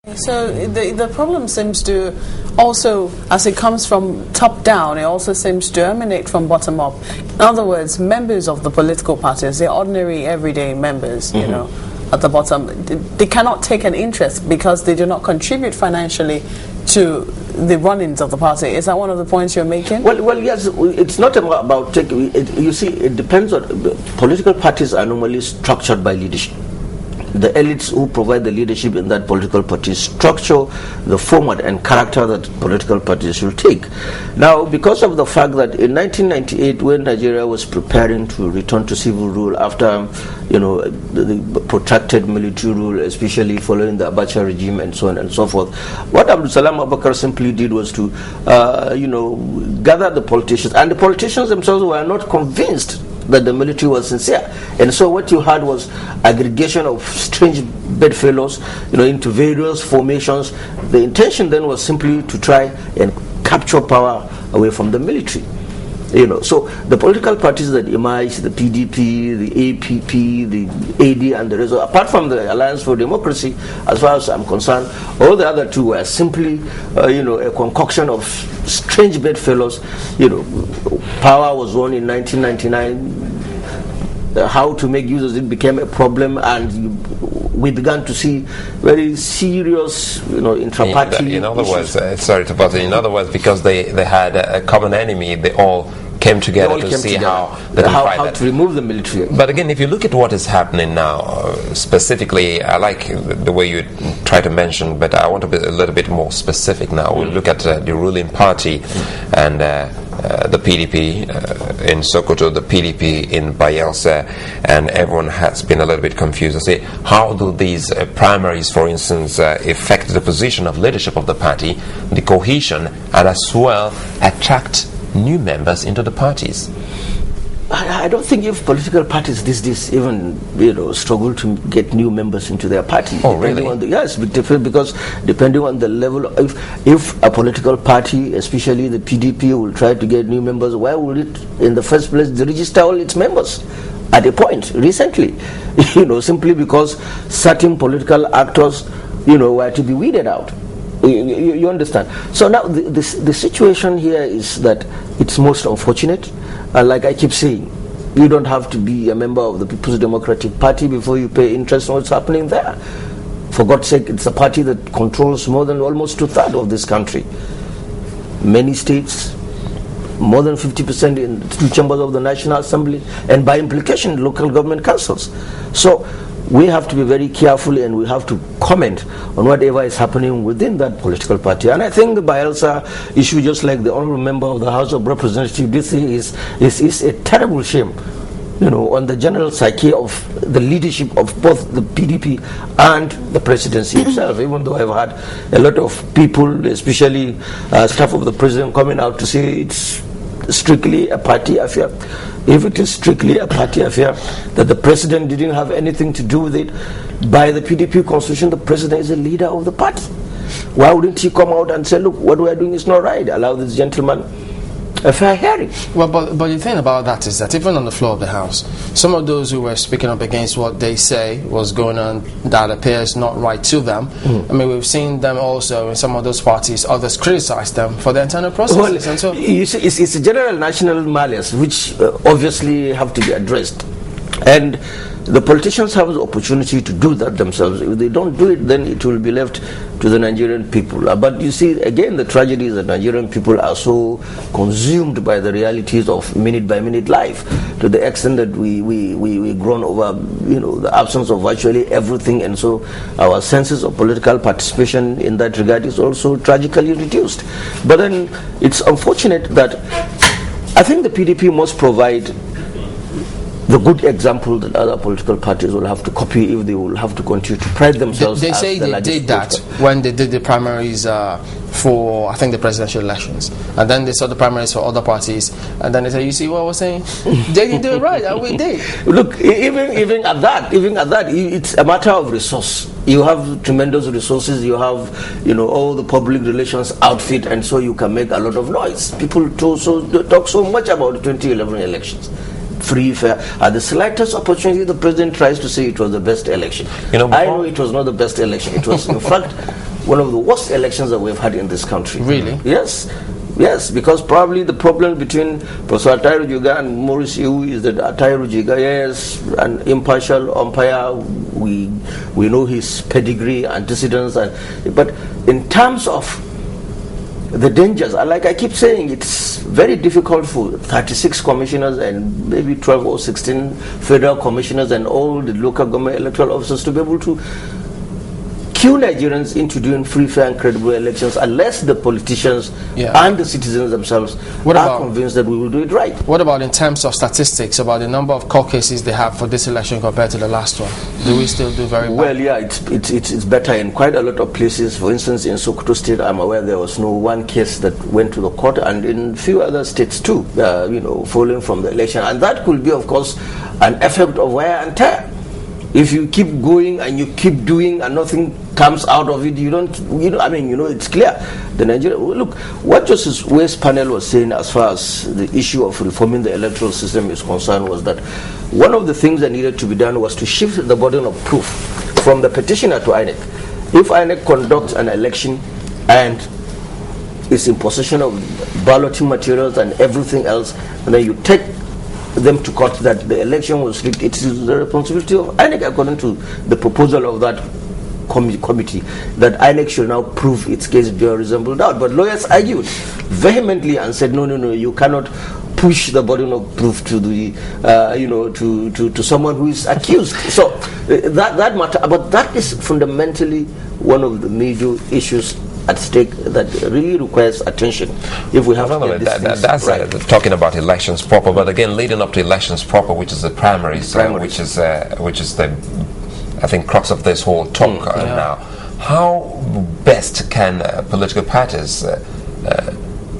So the problem seems to also, as it comes from top down, it also seems to emanate from bottom up. In other words, members of the political parties, the ordinary everyday members, you know, at the bottom, they cannot take an interest because they do not contribute financially to the runnings of the party. Is that one of the points you're making? Well, yes. It's not about taking. You see, it depends on. Political parties are normally structured by leadership. The elites who provide the leadership in that political party structure the format and character that political parties should take. Now, because of the fact that in 1998, when Nigeria was preparing to return to civil rule after, you know, the protracted military rule, especially following the Abacha regime and so on and so forth, what Abdul Salam Abubakar simply did was to, you know, gather the politicians, and the politicians themselves were not convinced that the military was sincere, and so what you had was aggregation of strange bedfellows, you know, into various formations. The intention then was simply to try and capture power away from the military. You know, so the political parties that emerged, the PDP, the APP, the AD, and the rest, apart from the Alliance for Democracy, as far as I'm concerned, all the other two were simply, you know, a concoction of strange bedfellows. You know, power was won in 1999. How to make use of it became a problem, and we began to see very serious, you know, intra-party. In other words, sorry to bother. In other words, because they had a common enemy, they all came together to see how to remove the military. But again, if you look at what is happening now, specifically, I like the way you try to mention, but I want to be a little bit more specific now. We'll look at the ruling party and the PDP in Sokoto, the PDP in Bayelsa, and everyone has been a little bit confused. I say, how do these primaries, for instance, affect the position of leadership of the party, the cohesion, and as well attract new members into the parties? I don't think if political parties these days even, you know, struggle to get new members into their party. Oh, really? Yes, because depending on the level, if a political party, especially the PDP, will try to get new members, why would it, in the first place, register all its members? At a point recently, you know, simply because certain political actors, you know, were to be weeded out. You understand? So now the situation here is that it's most unfortunate. Like I keep saying, you don't have to be a member of the People's Democratic Party before you pay interest on what's happening there. For God's sake, it's a party that controls more than almost 2/3 of this country. Many states, more than 50% in 2 chambers of the National Assembly, and by implication, local government councils. So we have to be very careful, and we have to comment on whatever is happening within that political party. And I think the Bayelsa issue, just like the honorable member of the House of Representatives, this is a terrible shame, you know, on the general psyche of the leadership of both the PDP and the presidency itself. Even though I've had a lot of people, especially staff of the president, coming out to say it's strictly a party affair. If it is strictly a party affair, that the president didn't have anything to do with it, by the PDP constitution, the president is the leader of the party. Why wouldn't he come out and say, look, what we are doing is not right, allow this gentleman a fair hearing? Well, but the thing about that is that even on the floor of the House, some of those who were speaking up against what they say was going on that appears not right to them, I mean, we've seen them also in some of those parties, others criticize them for the internal processes. Well, and so you see, it's a general national malice which obviously have to be addressed, and the politicians have the opportunity to do that themselves. If they don't do it, then it will be left to the Nigerian people. But you see, again, the tragedy is that Nigerian people are so consumed by the realities of minute-by-minute life, to the extent that we grown over, you know, the absence of virtually everything, and so our senses of political participation in that regard is also tragically reduced. But then it's unfortunate that I think the PDP must provide the good example that other political parties will have to copy if they will have to continue to pride themselves. They say they did that when they did the primaries for, I think, the presidential elections, and then they saw the primaries for other parties, and then they say, you see what I was saying? They didn't do it right, and we did. Look, even at that, it's a matter of resource. You have tremendous resources. You have, you know, all the public relations outfit, and so you can make a lot of noise. People talk so much about the 2011 elections. free, fair. At the slightest opportunity, the president tries to say it was the best election. I know it was not the best election. It was, in fact, one of the worst elections that we've had in this country. Really? Yes. Yes, because probably the problem between Professor Atairu Juga and Maurice Iwu is that Atairu Juga, yes, an impartial umpire, we know his pedigree, antecedents, but in terms of the dangers, like I keep saying, it's very difficult for 36 commissioners and maybe 12 or 16 federal commissioners and all the local government electoral officers to be able to cue Nigerians into doing free, fair and credible elections unless the politicians and the citizens themselves are convinced that we will do it right. What about in terms of statistics, about the number of court cases they have for this election compared to the last one? Do we still do very bad? Well, yeah, it's better in quite a lot of places. For instance, in Sokoto State, I'm aware there was no one case that went to the court, and in few other states too, following from the election. And that could be, of course, an effect of wear and tear. If you keep going and you keep doing and nothing comes out of it, it's clear. The look, what Justice West's panel was saying as far as the issue of reforming the electoral system is concerned was that one of the things that needed to be done was to shift the burden of proof from the petitioner to INEC. If INEC conducts an election and is in possession of balloting materials and everything else, and then you take them to court that the election was rigged, it is the responsibility of INEC, according to the proposal of that committee, that INEC should now prove its case beyond reasonable doubt. But lawyers argued vehemently and said, no, you cannot push the burden of proof to the to someone who is accused. So that matter, but that is fundamentally one of the major issues at stake that really requires attention. If we have that's right. Talking about elections proper, but again, leading up to elections proper, which is the primaries. which is the, I think, crux of this whole talk now. How best can political parties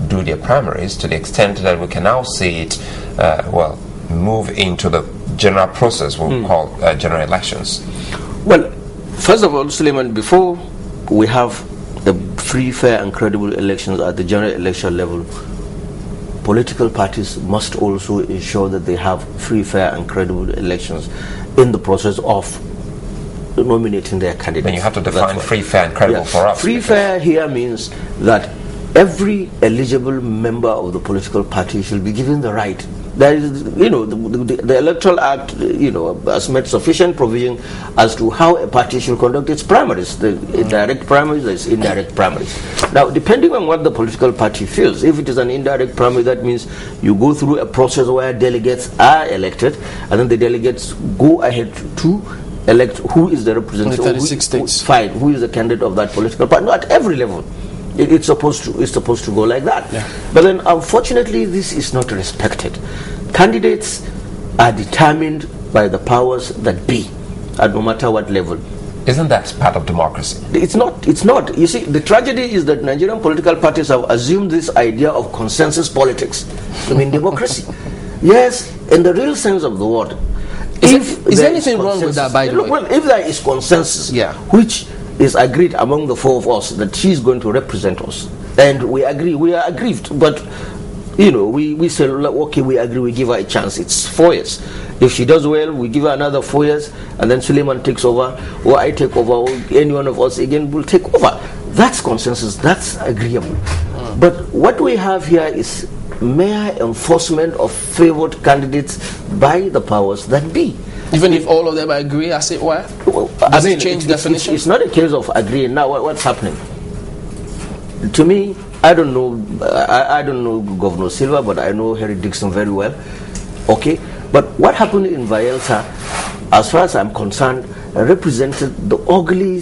do their primaries to the extent that we can now see it move into the general process we'll call general elections? Well, first of all, Suleiman, before we have the free, fair and credible elections at the general election level, political parties must also ensure that they have free, fair and credible elections in the process of nominating their candidates. And you have to define free, fair and credible for us. Free, fair here means that every eligible member of the political party should be given the right. There is, the Electoral Act, has made sufficient provision as to how a party should conduct its primaries. The direct primaries, there's indirect primaries. Now, depending on what the political party feels, if it is an indirect primary, that means you go through a process where delegates are elected, and then the delegates go ahead to elect who is the representative, 36 states. Who is the candidate of that political party. No, at every level. It's supposed to go like that. Yeah. But then, unfortunately, this is not respected. Candidates are determined by the powers that be, at no matter what level. Isn't that part of democracy? It's not. You see, the tragedy is that Nigerian political parties have assumed this idea of consensus politics to mean democracy. Yes, in the real sense of the word. Is there anything wrong with that, by the way? Well, if there is consensus, which is agreed among the four of us that she is going to represent us, and we agree, we are aggrieved, but we say, okay, we agree, we give her a chance. It's 4 years. If she does well, we give her another 4 years, and then Suleiman takes over, or I take over, or any one of us again will take over. That's consensus, that's agreeable. But what we have here is mere enforcement of favored candidates by the powers that be. Even if all of them agree, as it were? Does it change definition? It's not a case of agreeing. Now, what's happening? To me, I don't know. I don't know Governor Silva, but I know Harry Dixon very well. Okay, but what happened in Vallelsa, as far as I'm concerned, represented the ugly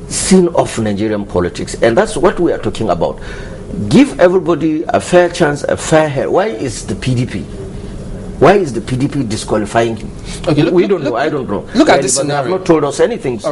scene of Nigerian politics, and that's what we are talking about. Give everybody a fair chance, a fair head. Why is the PDP? Why is the PDP disqualifying him? Okay, we don't know. I don't know. Look at this scenario. They have not told us anything.